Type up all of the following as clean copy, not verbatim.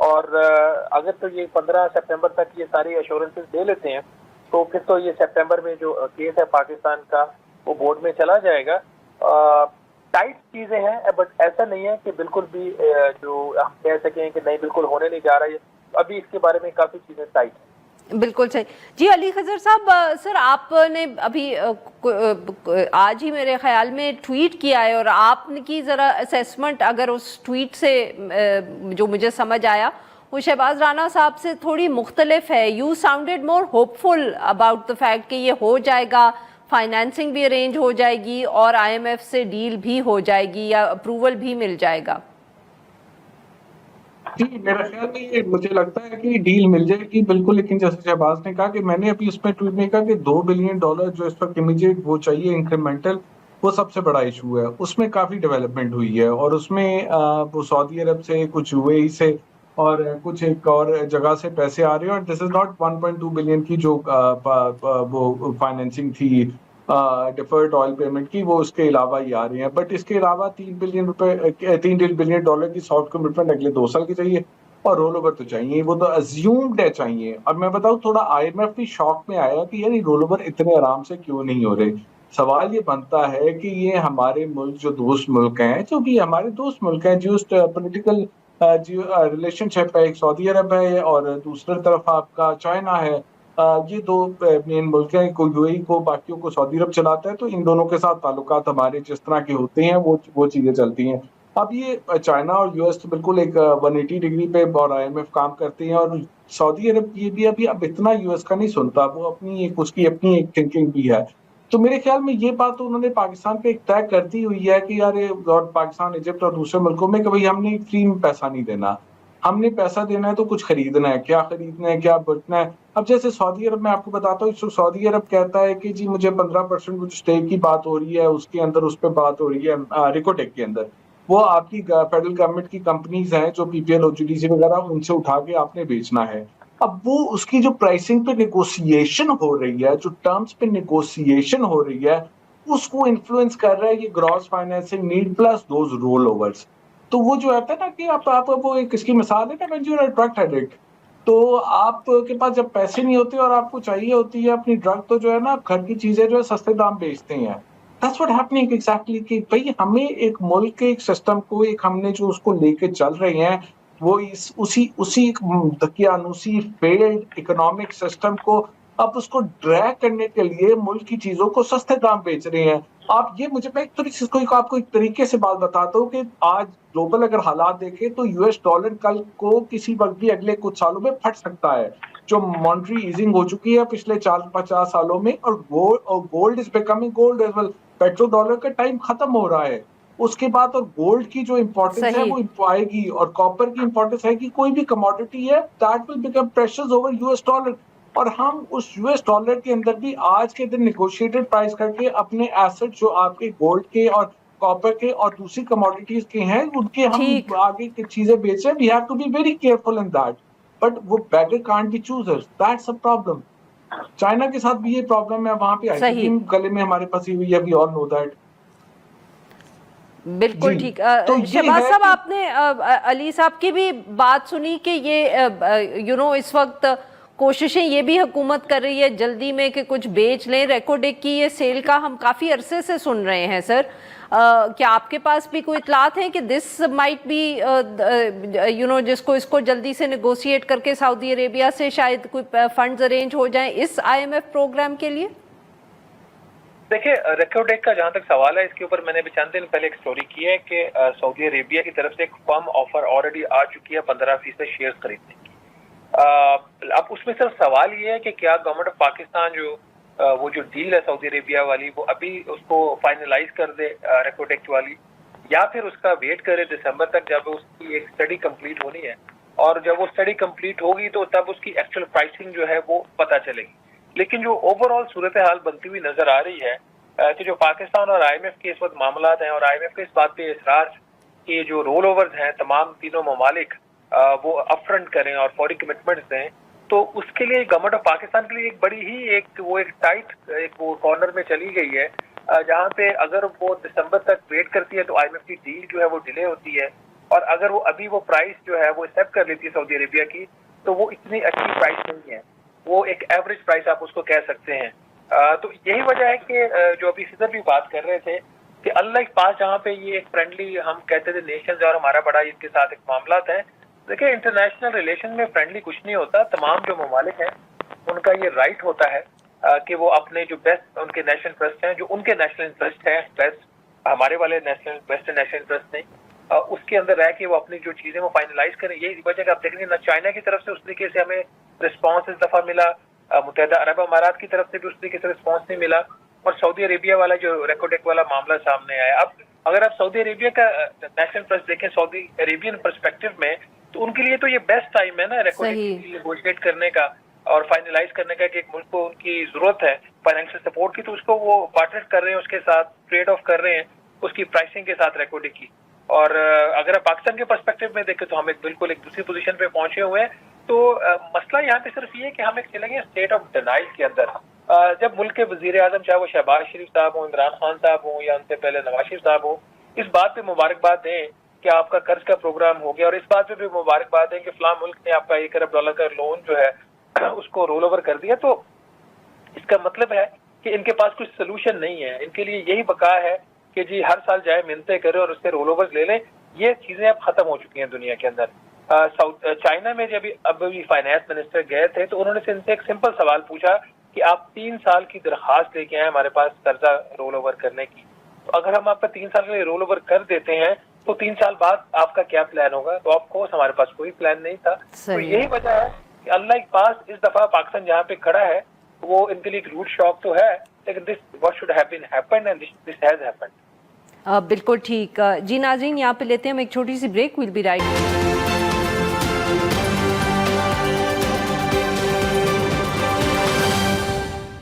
اور اگر تو یہ 15 سپتمبر تک یہ ساری ایشورنسز دے لیتے ہیں تو پھر تو یہ سپتمبر میں جو کیس ہے پاکستان کا وہ بورڈ میں چلا جائے گا. ٹائٹ چیزیں ہیں بٹ ایسا نہیں ہے کہ بالکل بھی جو ہم کہہ سکیں کہ نہیں بالکل ہونے نہیں جا رہا ہے. ابھی اس کے بارے میں کافی چیزیں ٹائٹ ہیں. بالکل صحیح. جی علی خضر صاحب، سر آپ نے ابھی آج ہی میرے خیال میں ٹویٹ کیا ہے، اور آپ کی ذرا اسیسمنٹ اگر اس ٹویٹ سے جو مجھے سمجھ آیا وہ شہباز رانا صاحب سے تھوڑی مختلف ہے. You sounded more hopeful about the fact کہ یہ ہو جائے گا، فائنینسنگ بھی ارینج ہو جائے گی اور آئی ایم ایف سے ڈیل بھی ہو جائے گی یا اپروول بھی مل جائے گا. جی میرا خیال میں یہ مجھے لگتا ہے کہ ڈیل مل جائے گی بالکل، لیکن جیسے شہباز نے کہا کہ میں نے ابھی اس میں ٹویٹ میں کہا کہ $2 بلین جو اس وقت امیجیٹ وہ چاہیے انکریمنٹل، وہ سب سے بڑا ایشو ہے. اس میں کافی ڈیولپمنٹ ہوئی ہے اور اس میں وہ سعودی عرب سے، کچھ UAE سے اور کچھ ایک اور جگہ سے پیسے آ رہے ہیں. اور دس از ناٹ 1.2 بلین کی جو وہ فائنینسنگ تھی ڈیفرڈ آئل پیمنٹ کی، وہ اس کے علاوہ ہی آ رہی ہیں. بٹ اس کے علاوہ $3 بلین کی سافٹ کمٹمنٹ اگلے 2 سال کی چاہیے اور رول اوور تو چاہیے. وہ تو ازیومڈ ہے چاہیے. اور میں بتاؤں تھوڑا IMF بھی شوق میں آیا کہ یار رول اوور اتنے آرام سے کیوں نہیں ہو رہے. سوال یہ بنتا ہے کہ یہ ہمارے ملک جو دوست ملک ہیں، جو بھی ہمارے دوست ملک ہیں، جو پولیٹیکل ریلیشن شپ ہے، ایک سعودی عرب ہے اور دوسری طرف آپ کا چائنا ہے. یہ 2 مین ملک ہیں، کو UAE کو، باقیوں کو سعودی عرب چلاتا ہے. تو ان دونوں کے ساتھ تعلقات ہمارے جس طرح کے ہوتے ہیں وہ چیزیں چلتی ہیں. اب یہ چائنا اور US تو بالکل ایک 180 ڈگری پہ اور IMF کام کرتے ہیں، اور سعودی عرب یہ بھی اب اتنا US کا نہیں سنتا. وہ اس کی اپنی ایک تھنکنگ بھی ہے. تو میرے خیال میں یہ بات تو انہوں نے پاکستان پہ ایک طے کر دی ہوئی ہے کہ یار اور پاکستان، ایجپٹ اور دوسرے ملکوں میں کہ بھائی ہم نے فری میں پیسہ نہیں دینا، ہم نے پیسہ دینا ہے تو کچھ خریدنا ہے. کیا خریدنا ہے، کیا بچنا ہے. اب جیسے سعودی عرب میں آپ کو بتاتا ہوں، سعودی عرب کہتا ہے کہ جی مجھے 15% اسٹیک کی بات ہو رہی ہے، اس کے اندر اس پہ بات ہو رہی ہے ریکوٹیک کے اندر. وہ آپ کی فیڈرل گورنمنٹ کی کمپنیز ہیں جو PPL OGDC وغیرہ، ان سے اٹھا کے آپ نے بیچنا ہے. اب وہ اس کی جو پرائسنگ پہ نیگوسیشن ہو رہی ہے، جو ٹرمز پہ نیگوسیشن ہو رہی ہے، اس کو انفلوئنس کر رہا ہے یہ gross financing need plus those rollovers. تو وہ جو آتا ہے نا کہ آپ وہ ایک اس کی مثال ہے نا، when you're a drug addict، تو آپ کے پاس جب پیسے نہیں ہوتے اور آپ کو چاہیے ہوتی ہے اپنی ڈرگ، تو جو ہے نا گھر کی چیزیں جو ہے سستے دام بیچتے ہیں. That's what happening exactly کہ بھئی ہمیں ایک ملک کے ایک سسٹم کو، ایک ہم نے جو اس کو لے کے چل رہے ہیں، وہ اسی دقیانوسی فیلڈ اکنامک سسٹم کو اب اس کو ڈریگ کرنے کے لیے ملک کی چیزوں کو سستے دام بیچ رہے ہیں. آپ یہ مجھے میں آپ کو ایک طریقے سے بات بتاتا ہوں کہ آج گلوبل اگر حالات دیکھیں تو US ڈالر کل کو کسی وقت بھی اگلے کچھ سالوں میں پھٹ سکتا ہے. جو مانیٹری ایزنگ ہو چکی ہے پچھلے 40-50 سالوں میں، اور gold is becoming gold as well. Petrodollar کا ٹائم ختم ہو رہا ہے اس کے بعد، اور گولڈ کی جو امپورٹنس ہے صحیح. وہ آئے گی، اور کاپر کی امپورٹنس ہے کہ کوئی بھی کموڈٹی ہے that will become precious over US dollar. اور ہم اس US ڈالر کے اندر بھی آج کے دن نیگوشیٹڈ پرائس کر کے اپنے ایسٹ جو آپ کے گولڈ کے اور کاپر کے اور دوسری کموڈٹیز کے ہیں، ان کے ہم ٹھیک. آگے کی چیزیں بیچ رہے ہیں. We have to be very careful in that. But وہ beggar can't be choosers, that's a problem. China کے ساتھ بھی یہ پرابلم ہے، وہاں پہ صحیح. آئس گلے میں ہمارے پھنسی ہوئی ہے. وی آل نو دیٹ. بالکل ٹھیک. تو یہ شہباز ہے صاحب، کہ آپ نے علی صاحب کی بھی بات سنی کہ یہ اس وقت کوششیں یہ بھی حکومت کر رہی ہے جلدی میں کہ کچھ بیچ لیں. ریکوڈیک کی یہ سیل کا ہم کافی عرصے سے سن رہے ہیں سر. کیا آپ کے پاس بھی کوئی اطلاعات ہیں کہ دس مائٹ بی جس کو اس کو جلدی سے نیگوشیٹ کر کے سعودی عربیہ سے شاید کوئی فنڈز ارینج ہو جائیں اس IMF پروگرام کے لیے؟ دیکھیں ریکوڈیک کا جہاں تک سوال ہے، اس کے اوپر میں نے ابھی چند دن پہلے ایک سٹوری کی ہے کہ سعودی عربیہ کی طرف سے ایک فرم آفر آلریڈی آ چکی ہے 15% شیئر خریدنے کی. اب اس میں صرف سوال یہ ہے کہ کیا گورنمنٹ آف پاکستان وہ جو ڈیل ہے سعودی عربیہ والی، وہ ابھی اس کو فائنلائز کر دے ریکوڈیک والی، یا پھر اس کا ویٹ کرے دسمبر تک جب اس کی ایک اسٹڈی کمپلیٹ ہونی ہے. اور جب وہ اسٹڈی کمپلیٹ ہوگی تو تب اس کی ایکچوئل پرائسنگ جو ہے وہ پتہ چلے گی. لیکن جو اوور آل صورتحال بنتی ہوئی نظر آ رہی ہے کہ جو پاکستان اور IMF کے اس وقت معاملات ہیں، اور IMF کے اس بات پہ اصرار کہ جو رول اوورز ہیں تمام تینوں ممالک وہ اپ فرنٹ کریں اور فوری کمٹمنٹس دیں، تو اس کے لیے گورنمنٹ آف پاکستان کے لیے ایک بڑی ہی ایک ٹائٹ وہ کارنر میں چلی گئی ہے، جہاں پہ اگر وہ دسمبر تک ویٹ کرتی ہے تو IMF کی ڈیل جو ہے وہ ڈیلے ہوتی ہے. اور اگر وہ ابھی وہ پرائس جو ہے وہ ایکسیپٹ کر لیتی ہے سعودی عربیہ کی تو وہ اتنی اچھی پرائس نہیں ہے, وہ ایک ایوریج پرائس آپ اس کو کہہ سکتے ہیں. تو یہی وجہ ہے کہ جو ابھی صدر بھی بات کر رہے تھے کہ اللہ کے پاس جہاں پہ یہ ایک فرینڈلی ہم کہتے تھے نیشنز اور ہمارا بڑا ان کے ساتھ ایک معاملات ہیں. دیکھیں انٹرنیشنل ریلیشن میں فرینڈلی کچھ نہیں ہوتا, تمام جو ممالک ہیں ان کا یہ رائٹ ہوتا ہے کہ وہ اپنے جو بیسٹ ان کے نیشنل انٹرسٹ ہیں, جو ان کے نیشنل انٹرسٹ ہیں, بیسٹ ہمارے والے نیشنل ویسٹرن نیشنل انٹرسٹ نہیں, اس کے اندر رہ کے وہ اپنی جو چیزیں وہ فائنلائز کریں. یہی وجہ کہ آپ دیکھ لیں نہ چائنا کی طرف سے اس طریقے سے ہمیں رسپانس اس دفعہ ملا, متحدہ عرب امارات کی طرف سے بھی اس طریقے سے رسپانس نہیں ملا, اور سعودی عربیہ والا جو ریکوڈیک والا معاملہ سامنے آیا. اب اگر آپ سعودی عربیہ کا نیشنل انٹرسٹ دیکھیں سعودی عربین پرسپیکٹو میں, تو ان کے لیے تو یہ بیسٹ ٹائم ہے نا ریکوڈیک نیگوشیٹ کرنے کا اور فائنلائز کرنے کا, کہ ایک ملک کو ان کی ضرورت ہے فائنینشیل سپورٹ کی, تو اس کو وہ پارٹنر کر رہے ہیں, اس کے ساتھ ٹریڈ آف کر رہے ہیں اس کی پرائسنگ کے ساتھ ریکوڈنگ کی. اور اگر آپ پاکستان کے پرسپیکٹو میں دیکھیں تو ہم ایک بالکل ایک دوسری پوزیشن پہ پہنچے ہوئے ہیں. تو مسئلہ یہاں پہ صرف یہ ہے کہ ہم ایک چلیں گے اسٹیٹ آف ڈینائل کے اندر. جب ملک کے وزیر اعظم چاہے وہ شہباز شریف صاحب ہوں, عمران خان صاحب ہوں, یا ان سے پہلے نواز شریف صاحب ہوں, اس بات پہ مبارکباد دیں کہ آپ کا قرض کا پروگرام ہو گیا, اور اس بات پہ بھی مبارکباد دیں کہ فلاں ملک نے آپ کا $1 ارب کا لون جو ہے اس کو رول اوور کر دیا. تو اس کا مطلب ہے کہ ان کے پاس کچھ سلوشن نہیں ہے, ان کے لیے یہی بقا ہے کہ جی ہر سال جائے منتیں کریں اور اس سے رول اوور لے لیں. یہ چیزیں اب ختم ہو چکی ہیں دنیا کے اندر. چائنا میں جب ابھی فائنانس منسٹر گئے تھے تو انہوں نے ان سے ایک سمپل سوال پوچھا کہ آپ 3 سال کی درخواست لے کے آئے ہمارے پاس قرضہ رول اوور کرنے کی, تو اگر ہم آپ کا 3 سال کے لیے رول اوور کر دیتے ہیں تو 3 سال بعد آپ کا کیا پلان ہوگا. تو آف کورس ہمارے پاس کوئی پلان نہیں تھا. تو یہی وجہ ہے کہ اللہ کے پاس اس دفعہ پاکستان جہاں پہ کھڑا ہے وہ ان کے لیے ایک روٹ شاک تو ہے, لیکن this what should have been happened and this has happened. بالکل ٹھیک. جی ناظرین یہاں پہ لیتے ہیں ہم ایک چھوٹی سی break. We'll be right.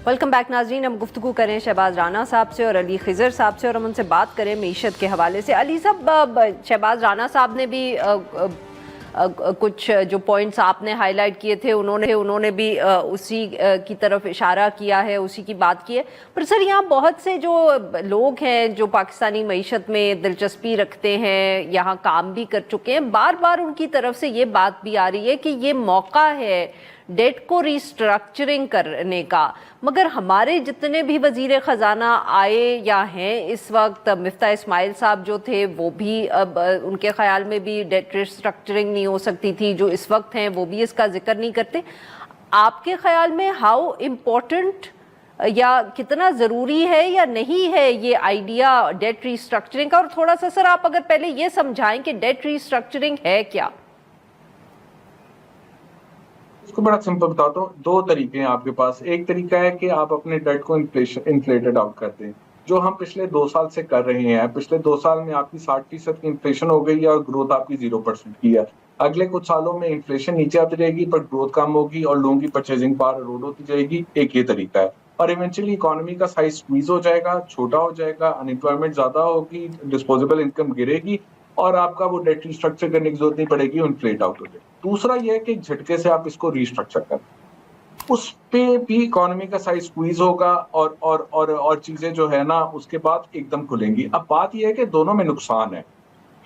Welcome back ناظرین. ہم گفتگو کریں شہباز رانا صاحب سے اور علی خضر صاحب سے, اور ہم ان سے بات کریں معیشت کے حوالے سے. علی صاحب, شہباز رانا صاحب نے بھی کچھ جو پوائنٹس آپ نے ہائی لائٹ کیے تھے انہوں نے بھی اسی کی طرف اشارہ کیا ہے, اسی کی بات کی ہے. پر سر یہاں بہت سے جو لوگ ہیں جو پاکستانی معیشت میں دلچسپی رکھتے ہیں, یہاں کام بھی کر چکے ہیں, بار بار ان کی طرف سے یہ بات بھی آ رہی ہے کہ یہ موقع ہے ڈیٹ کو ریسٹرکچرنگ کرنے کا. مگر ہمارے جتنے بھی وزیر خزانہ آئے یا ہیں اس وقت, مفتاح اسماعیل صاحب جو تھے وہ بھی اب ان کے خیال میں بھی ڈیٹ ریسٹرکچرنگ نہیں ہو سکتی تھی, جو اس وقت ہیں وہ بھی اس کا ذکر نہیں کرتے. آپ کے خیال میں ہاؤ امپورٹنٹ یا کتنا ضروری ہے یا نہیں ہے یہ آئیڈیا ڈیٹ ریسٹرکچرنگ کا؟ اور تھوڑا سا سر آپ اگر پہلے یہ سمجھائیں کہ ڈیٹ ریسٹرکچرنگ ہے کیا. اس کو بڑا سمپل بتاتا ہوں. 2 طریقے ہیں آپ کے پاس. ایک طریقہ ہے کہ آپ اپنے ڈیٹ کو انفلیٹڈ آؤٹ کر دیں, جو ہم پچھلے 2 سال سے کر رہے ہیں. پچھلے 2 سال میں آپ کی 60% کی انفلیشن ہو گئی ہے اور گروتھ آپ کی 0% کی ہے. اگلے کچھ سالوں میں انفلیشن نیچے آتی رہے گی پر گروتھ کم ہوگی اور لوگوں کی پرچیزنگ پاور اروڈ ہوتی جائے گی. ایک یہ طریقہ ہے, اور ایونچولی اکانومی کا سائز اسکویز ہو جائے گا, چھوٹا ہو جائے گا, انمپلائمنٹ زیادہ ہوگی, ڈسپوزیبل انکم گرے گی, اور آپ کا وہ ڈیٹ ریسٹرکچر کرنے کی ضرورت نہیں پڑے گی, انفلیٹ آؤٹ ہو جائے. دوسرا یہ ہے کہ جھٹکے سے آپ اس کو ریسٹرکچر کریں, اس پہ بھی اکانومی کا سائز اسکویز ہوگا اور چیزیں جو ہے نا اس کے بعد ایک دم کھلیں گی. اب بات یہ ہے کہ دونوں میں نقصان ہے,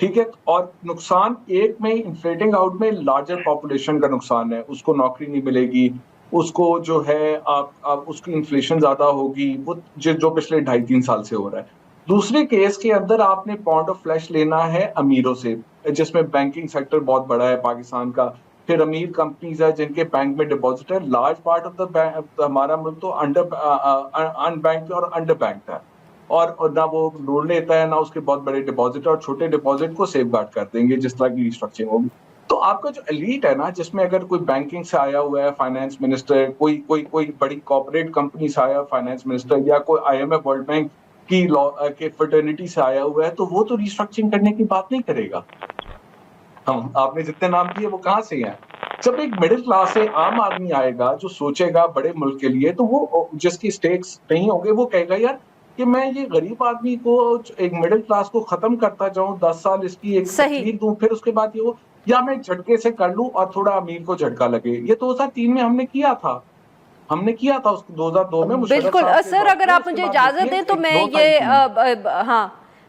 ٹھیک ہے, اور نقصان ایک میں انفلیٹنگ آؤٹ میں لارجر پاپولیشن کا نقصان ہے, اس کو نوکری نہیں ملے گی, اس کو جو ہے آپ اس کی انفلیشن زیادہ ہوگی, وہ جو پچھلے 2.5-3 سال سے ہو رہا ہے. دوسرے کیس کے اندر آپ نے پاؤنڈ آف فلیش لینا ہے امیروں سے, جس میں بینکنگ سیکٹر بہت بڑا ہے پاکستان کا. پھر امیر کمپنیز ہیں جن کے بینک میں ڈپازٹ ہے. لارج پارٹ آف دا ہمارا ملک تو ان بینکڈ اور انڈر بینکڈ ہے, اور نہ وہ لون لیتا ہے نہ اس کے بہت بڑے ڈپازٹ, اور چھوٹے ڈپازٹ کو سیف گارڈ کر دیں گے جس طرح کی ریسٹرکچرنگ ہوگی. تو آپ کا جو ایلیٹ ہے نا, جس میں اگر کوئی بینکنگ سے آیا ہوا ہے فائنانس منسٹر, کوئی بڑی کارپوریٹ کمپنی سے آیا فائنانس منسٹر, یا کوئی IMF ورلڈ بینک کی فرٹرنیٹی سے آیا ہوا ہے, تو وہ تو ریسٹرکچرنگ کرنے کی بات نہیں کرے گا. آپ نے جتنے نام دیے وہ کہاں سے ہیں؟ جب ایک مڈل کلاس سے عام آدمی آئے گا جو سوچے گا بڑے ملک کے لیے, تو وہ جس کی سٹیکس نہیں ہوں گے, وہ کہے گا یار کہ میں یہ غریب آدمی کو, ایک مڈل کلاس کو ختم کرتا جاؤں, 10 سال اس کی ایک تکلیف دوں, پھر اس کے بعد یہ ہو, یا میں جھٹکے سے کر لوں اور تھوڑا امیر کو جھٹکا لگے. یہ 2003 میں ہم نے کیا تھا اس 2002 میں. بالکل سر, اگر آپ مجھے اجازت دیں تو میں یہ ہاں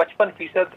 55%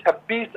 26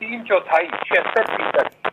3/4 76%।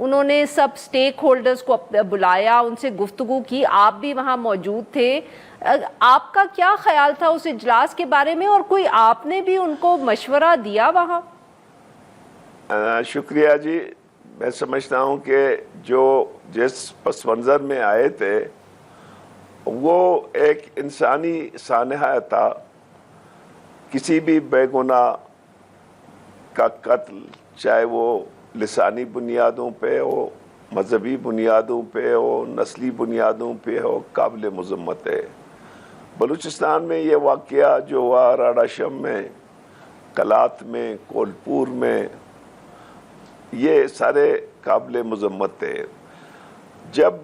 انہوں نے سب سٹیک ہولڈرز کو بلایا, ان سے گفتگو کی, آپ بھی وہاں موجود تھے. آپ کا کیا خیال تھا اس اجلاس کے بارے میں, اور کوئی آپ نے بھی ان کو مشورہ دیا وہاں؟ شکریہ جی. میں سمجھتا ہوں کہ جو جس پس منظر میں آئے تھے وہ ایک انسانی سانحہ تھا. کسی بھی بے گناہ کا قتل, چاہے وہ لسانی بنیادوں پہ ہو, مذہبی بنیادوں پہ ہو, نسلی بنیادوں پہ ہو, قابل مذمت ہے. بلوچستان میں یہ واقعہ جو ہوا راڑا شم میں, کلات میں, کولپور میں, یہ سارے قابل مذمت تھے. جب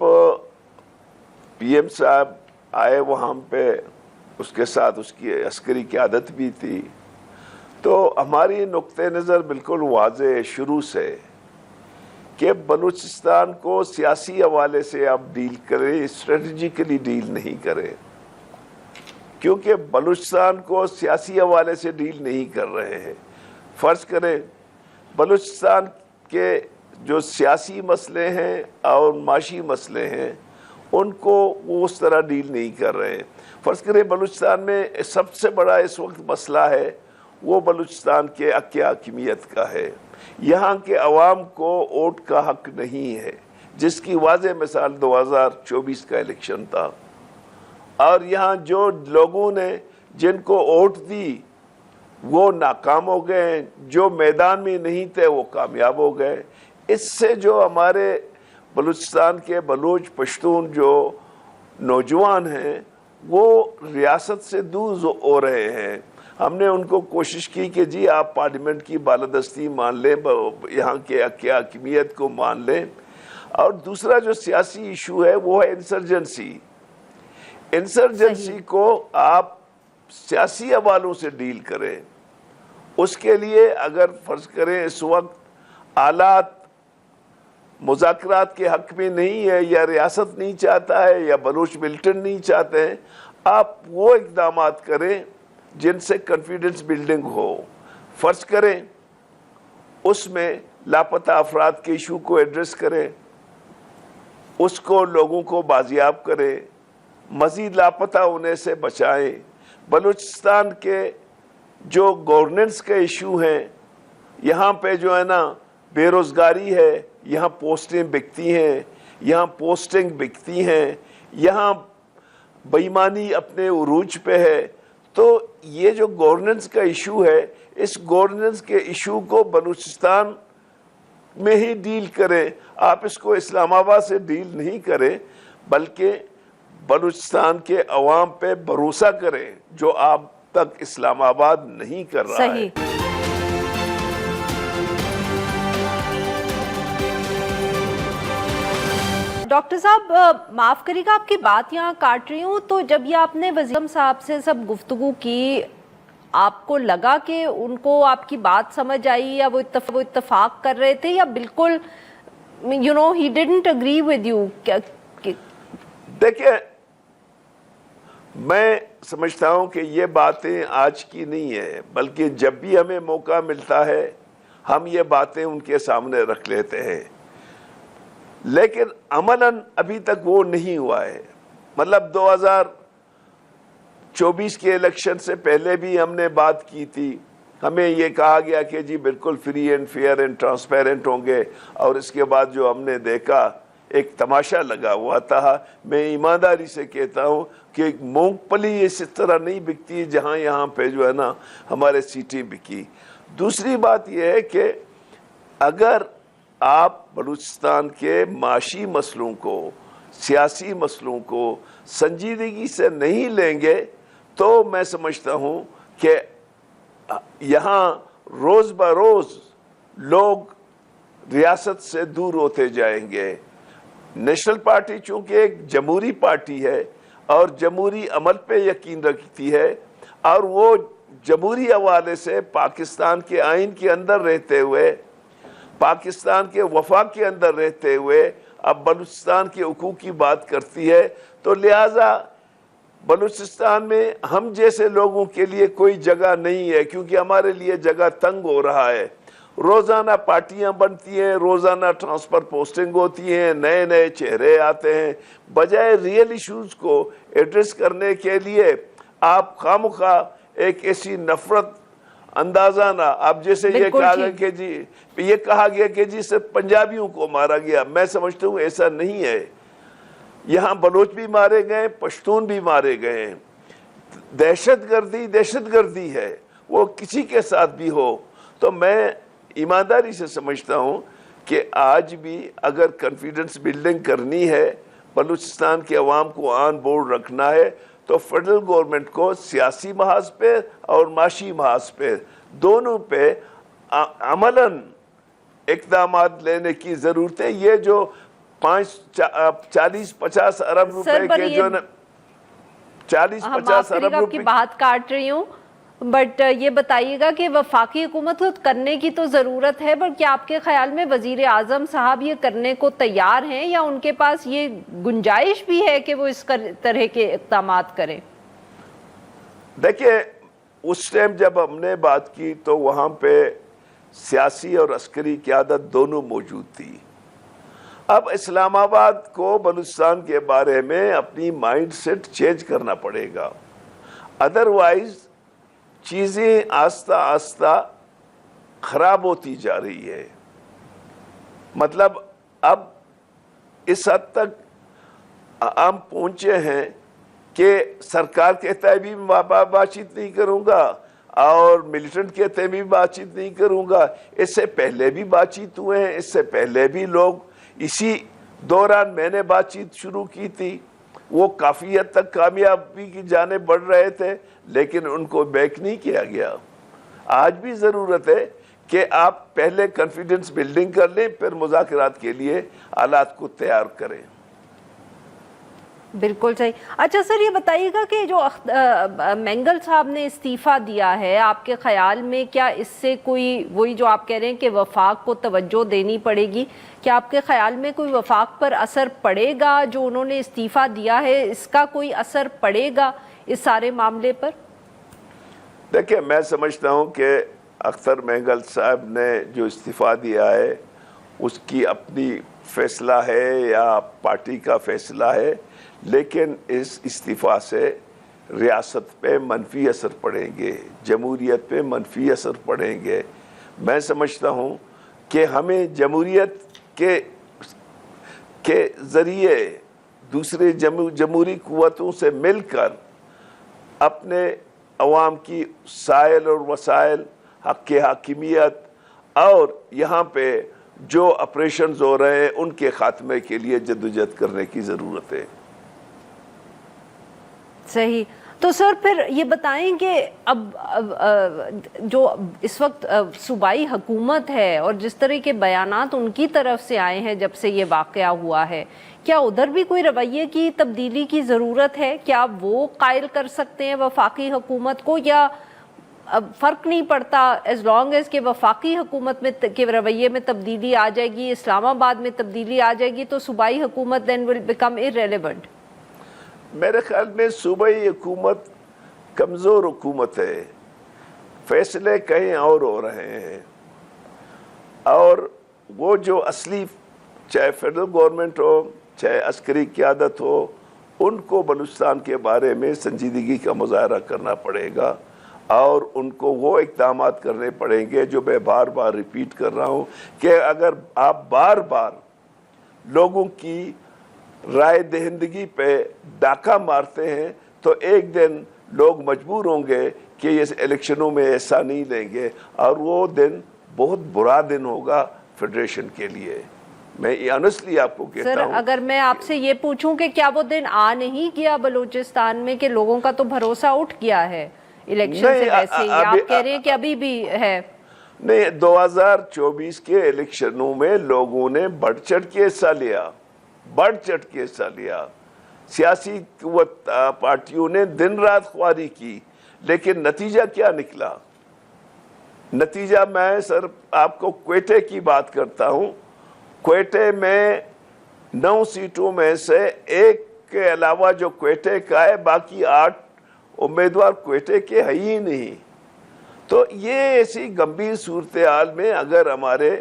پی ایم صاحب آئے وہاں پہ, اس کے ساتھ اس کی عسکری قیادت بھی تھی, تو ہماری نقطہ نظر بالکل واضح شروع سے کہ بلوچستان کو سیاسی حوالے سے آپ ڈیل کریں, اسٹریٹجیکلی ڈیل نہیں کریں, کیونکہ بلوچستان کو سیاسی حوالے سے ڈیل نہیں کر رہے ہیں. فرض کریں بلوچستان کے جو سیاسی مسئلے ہیں اور معاشی مسئلے ہیں ان کو وہ اس طرح ڈیل نہیں کر رہے ہیں. فرض کریں بلوچستان میں سب سے بڑا اس وقت مسئلہ ہے وہ بلوچستان کے حق حاکمیت کا ہے. یہاں کے عوام کو ووٹ کا حق نہیں ہے, جس کی واضح مثال 2024 کا الیکشن تھا. اور یہاں جو لوگوں نے جن کو ووٹ دی وہ ناکام ہو گئے, جو میدان میں نہیں تھے وہ کامیاب ہو گئے. اس سے جو ہمارے بلوچستان کے بلوچ پشتون جو نوجوان ہیں وہ ریاست سے دور ہو رہے ہیں. ہم نے ان کو کوشش کی کہ جی آپ پارلیمنٹ کی بالادستی مان لیں, یہاں کے حق حاکمیت کو مان لیں. اور دوسرا جو سیاسی ایشو ہے وہ ہے انسرجنسی. انسرجنسی کو آپ سیاسی حوالوں سے ڈیل کریں. اس کے لیے اگر فرض کریں اس وقت حالات مذاکرات کے حق میں نہیں ہے, یا ریاست نہیں چاہتا ہے, یا بلوچ ملٹن نہیں چاہتے ہیں, آپ وہ اقدامات کریں جن سے کانفیڈنس بلڈنگ ہو. فرض کریں اس میں لاپتہ افراد کے ایشو کو ایڈریس کریں, اس کو لوگوں کو بازیاب کریں, مزید لاپتہ ہونے سے بچائیں. بلوچستان کے جو گورننس کے ایشو ہیں, یہاں پہ جو ہے نا بے روزگاری ہے, یہاں پوسٹیں بکتی ہیں, یہاں پوسٹنگ بکتی ہیں, یہاں بے ایمانی اپنے عروج پہ ہے. تو یہ جو گورننس کا ایشو ہے, اس گورننس کے ایشو کو بلوچستان میں ہی ڈیل کریں. آپ اس کو اسلام آباد سے ڈیل نہیں کریں, بلکہ بلوچستان کے عوام پہ بھروسہ کریں جو آپ تک اسلام آباد نہیں کر رہا ہے. ڈاکٹر صاحب معاف کریے گا آپ کی بات یہاں کاٹ رہی ہوں, تو جب یہ آپ نے وزیر صاحب سے سب گفتگو کی, آپ کو لگا کہ ان کو آپ کی بات سمجھ آئی, یا وہ اتفاق کر رہے تھے, یا بالکل he didn't agree with you? دیکھیں میں سمجھتا ہوں کہ یہ باتیں آج کی نہیں ہے, بلکہ جب بھی ہمیں موقع ملتا ہے ہم یہ باتیں ان کے سامنے رکھ لیتے ہیں, لیکن عملاً ابھی تک وہ نہیں ہوا ہے. مطلب 2024 کے الیکشن سے پہلے بھی ہم نے بات کی تھی, ہمیں یہ کہا گیا کہ جی بالکل free and fair and transparent ہوں گے, اور اس کے بعد جو ہم نے دیکھا ایک تماشا لگا ہوا تھا. میں ایمانداری سے کہتا ہوں کہ مونگ پلی اس طرح نہیں بکتی جہاں یہاں پہ جو ہے نا ہمارے سیٹیں بکی. دوسری بات یہ ہے کہ اگر آپ بلوچستان کے معاشی مسئلوں کو, سیاسی مسئلوں کو سنجیدگی سے نہیں لیں گے تو میں سمجھتا ہوں کہ یہاں روز بروز لوگ ریاست سے دور ہوتے جائیں گے. نیشنل پارٹی چونکہ ایک جمہوری پارٹی ہے اور جمہوری عمل پہ یقین رکھتی ہے, اور وہ جمہوری حوالے سے پاکستان کے آئین کے اندر رہتے ہوئے, پاکستان کے وفاق کے اندر رہتے ہوئے اب بلوچستان کے حقوق کی بات کرتی ہے. تو لہٰذا بلوچستان میں ہم جیسے لوگوں کے لیے کوئی جگہ نہیں ہے, کیونکہ ہمارے لیے جگہ تنگ ہو رہا ہے. روزانہ پارٹیاں بنتی ہیں, روزانہ ٹرانسفر پوسٹنگ ہوتی ہیں, نئے نئے چہرے آتے ہیں. بجائے ریئل ایشوز کو ایڈریس کرنے کے لیے آپ خواہ ایک ایسی نفرت اندازہ نہ, اب جیسے یہ کہا گیا کہ جی صرف پنجابیوں کو مارا گیا. میں سمجھتا ہوں ایسا نہیں ہے. یہاں بلوچ بھی مارے گئے, پشتون بھی مارے گئے. دہشت گردی ہے, وہ کسی کے ساتھ بھی ہو. تو میں ایمانداری سے سمجھتا ہوں کہ آج بھی اگر کنفیڈنس بلڈنگ کرنی ہے, بلوچستان کے عوام کو آن بورڈ رکھنا ہے, تو فیڈرل گورنمنٹ کو سیاسی محاذ پہ اور معاشی محاذ پہ دونوں پہ عملاً اقدامات لینے کی ضرورت ہے. یہ جو 40-50 ارب روپے کے جو 40-50 ارب روپے کی بات کاٹ رہی ہوں, بٹ یہ بتائیے گا کہ وفاقی حکومت کو کرنے کی تو ضرورت ہے, بٹ کیا آپ کے خیال میں وزیر اعظم صاحب یہ کرنے کو تیار ہیں, یا ان کے پاس یہ گنجائش بھی ہے کہ وہ اس طرح کے اقدامات کریں؟ دیکھیں, اس ٹائم جب ہم نے بات کی تو وہاں پہ سیاسی اور عسکری قیادت دونوں موجود تھی. اب اسلام آباد کو بلوچستان کے بارے میں اپنی مائنڈ سیٹ چینج کرنا پڑے گا, ادروائز چیزیں آہستہ آہستہ خراب ہوتی جا رہی ہے. مطلب اب اس حد تک ہم پہنچے ہیں کہ سرکار کہتا ہے بھی بات چیت نہیں کروں گا, اور ملیٹنٹ کہتے ہیں بھی بات چیت نہیں کروں گا. اس سے پہلے بھی بات چیت ہوئے ہیں, اس سے پہلے بھی لوگ اسی دوران میں نے بات چیت شروع کی تھی, وہ کافی حد تک کامیابی کی جانب بڑھ رہے تھے, لیکن ان کو بیک نہیں کیا گیا. آج بھی ضرورت ہے کہ آپ پہلے کانفیڈنس بلڈنگ کر لیں, پھر مذاکرات کے لیے آلات کو تیار کریں. بالکل صحیح. اچھا سر, یہ بتائیے گا کہ جو مینگل صاحب نے استعفیٰ دیا ہے, آپ کے خیال میں کیا اس سے کوئی, وہی جو آپ کہہ رہے ہیں کہ وفاق کو توجہ دینی پڑے گی, کیا آپ کے خیال میں کوئی وفاق پر اثر پڑے گا؟ جو انہوں نے استعفیٰ دیا ہے اس کا کوئی اثر پڑے گا اس سارے معاملے پر؟ دیکھیں, میں سمجھتا ہوں کہ اختر مینگل صاحب نے جو استعفیٰ دیا ہے اس کی اپنی فیصلہ ہے یا پارٹی کا فیصلہ ہے, لیکن اس استعفیٰ سے ریاست پہ منفی اثر پڑیں گے, جمہوریت پہ منفی اثر پڑیں گے. میں سمجھتا ہوں کہ ہمیں جمہوریت کے ذریعے دوسرے جمہوری قوتوں سے مل کر اپنے عوام کی سائل اور وسائل, حق کے حاکمیت اور یہاں پہ جو آپریشنز ہو رہے ہیں ان کے خاتمے کے لیے جدوجہد کرنے کی ضرورت ہے. صحیح. تو سر پھر یہ بتائیں کہ اب جو اس وقت صوبائی حکومت ہے اور جس طرح کے بیانات ان کی طرف سے آئے ہیں جب سے یہ واقعہ ہوا ہے, کیا ادھر بھی کوئی رویے کی تبدیلی کی ضرورت ہے؟ کیا وہ قائل کر سکتے ہیں وفاقی حکومت کو, یا فرق نہیں پڑتا ایز لانگ ایز کہ وفاقی حکومت میں کے رویے میں تبدیلی آ جائے گی, اسلام آباد میں تبدیلی آ جائے گی, تو صوبائی حکومت دین ول بیکم irrelevant؟ میرے خیال میں صوبائی حکومت کمزور حکومت ہے, فیصلے کہیں اور ہو رہے ہیں, اور وہ جو اصلی چاہے فیڈرل گورنمنٹ ہو چاہے عسکری قیادت ہو, ان کو بلوچستان کے بارے میں سنجیدگی کا مظاہرہ کرنا پڑے گا, اور ان کو وہ اقدامات کرنے پڑیں گے جو میں بار بار ریپیٹ کر رہا ہوں کہ اگر آپ بار بار لوگوں کی رائے دہندگی پہ ڈاکہ مارتے ہیں تو ایک دن لوگ مجبور ہوں گے کہ اس الیکشنوں میں ایسا نہیں لیں گے, اور وہ دن بہت برا دن ہوگا فیڈریشن کے لیے. میں آنیسٹلی آپ کو کہتا ہوں. سر اگر میں آپ سے یہ پوچھوں کہ کیا وہ دن آ نہیں گیا بلوچستان میں کہ لوگوں کا تو بھروسہ اٹھ گیا ہے الیکشن سے, ویسے ہی آپ کہہ رہے ہیں کہ ابھی بھی ہے؟ نہیں, 2024 کے الیکشنوں میں لوگوں نے بڑھ چڑھ کے حصہ لیا. سیاسی قوت پارٹیوں نے دن رات خواری کی, لیکن نتیجہ کیا نکلا؟ نتیجہ میں سر آپ کو کوئٹے کی بات کرتا ہوں. کوئٹے میں 9 سیٹوں میں سے ایک کے علاوہ جو کوئٹے کا ہے, باقی 8 امیدوار کوئٹے کے ہے ہی نہیں. تو یہ ایسی گمبھیر صورتحال میں اگر ہمارے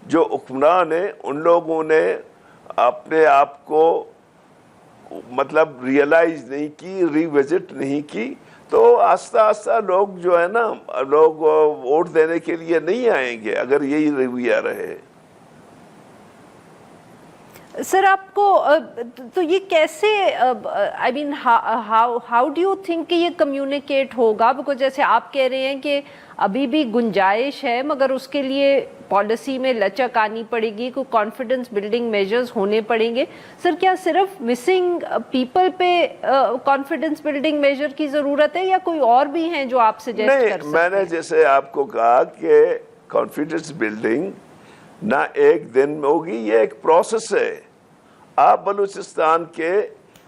جو حکمران ہیں ان لوگوں نے اپنے آپ کو مطلب ریئلائز نہیں کی، ریوزٹ نہیں کی، تو آہستہ آہستہ لوگ جو ہے نا، لوگ ووٹ دینے کے لیے نہیں آئیں گے اگر یہی رویہ رہے۔ سر آپ کو تو یہ کیسے آئی مین ہاؤ ڈو یو تھنک کہ یہ کمیونیکیٹ ہوگا؟ بیکاز جیسے آپ کہہ رہے ہیں کہ ابھی بھی گنجائش ہے، مگر اس کے لیے پالیسی میں لچک آنی پڑے گی، کوئی کانفیڈنس بلڈنگ میجرز ہونے پڑیں گے۔ سر کیا صرف مسنگ پیپل پہ کانفیڈنس بلڈنگ میجر کی ضرورت ہے یا کوئی اور بھی ہیں جو آپ سجیسٹ کر سکتے ہیں؟ میں نے جیسے آپ کو کہا کہ کانفیڈنس بلڈنگ نہ ایک دن میں ہوگی، یہ ایک پروسیس ہے۔ آپ بلوچستان کے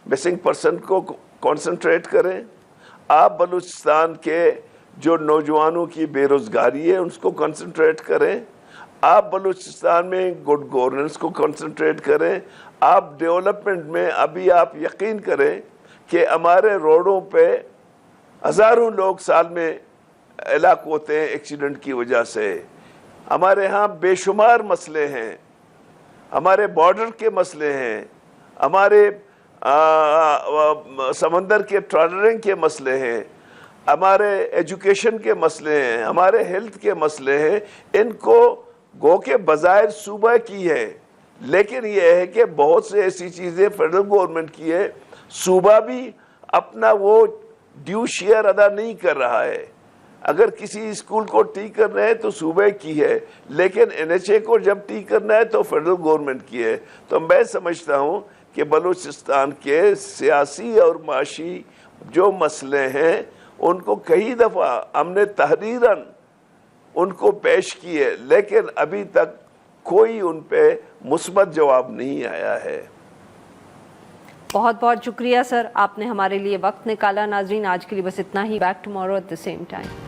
مسنگ پرسن کو کانسنٹریٹ کریں، آپ بلوچستان کے جو نوجوانوں کی بے روزگاری ہے اس کو کنسنٹریٹ کریں، آپ بلوچستان میں گڈ گورننس کو کنسنٹریٹ کریں، آپ ڈیولپمنٹ میں ابھی آپ یقین کریں کہ ہمارے روڈوں پہ ہزاروں لوگ سال میں ہلاک ہوتے ہیں ایکسیڈنٹ کی وجہ سے۔ ہمارے ہاں بے شمار مسئلے ہیں، ہمارے بارڈر کے مسئلے ہیں، ہمارے سمندر کے ٹرالرنگ کے مسئلے ہیں، ہمارے ایجوکیشن کے مسئلے ہیں، ہمارے ہیلتھ کے مسئلے ہیں۔ ان کو گو کے بظاہر صوبہ کی ہے، لیکن یہ ہے کہ بہت سے ایسی چیزیں فیڈرل گورنمنٹ کی ہے، صوبہ بھی اپنا وہ ڈیو شیئر ادا نہیں کر رہا ہے۔ اگر کسی اسکول کو ٹھیک کرنا ہے تو صوبے کی ہے، لیکن NHA کو جب ٹھیک کرنا ہے تو فیڈرل گورنمنٹ کی ہے۔ تو میں سمجھتا ہوں کہ بلوچستان کے سیاسی اور معاشی جو مسئلے ہیں ان کو کئی دفعہ ہم نے تحریراً ان کو پیش کیے، لیکن ابھی تک کوئی ان پہ مثبت جواب نہیں آیا ہے۔ بہت بہت شکریہ سر، آپ نے ہمارے لیے وقت نکالا۔ ناظرین آج کے لیے بس اتنا ہی، back tomorrow at the same time.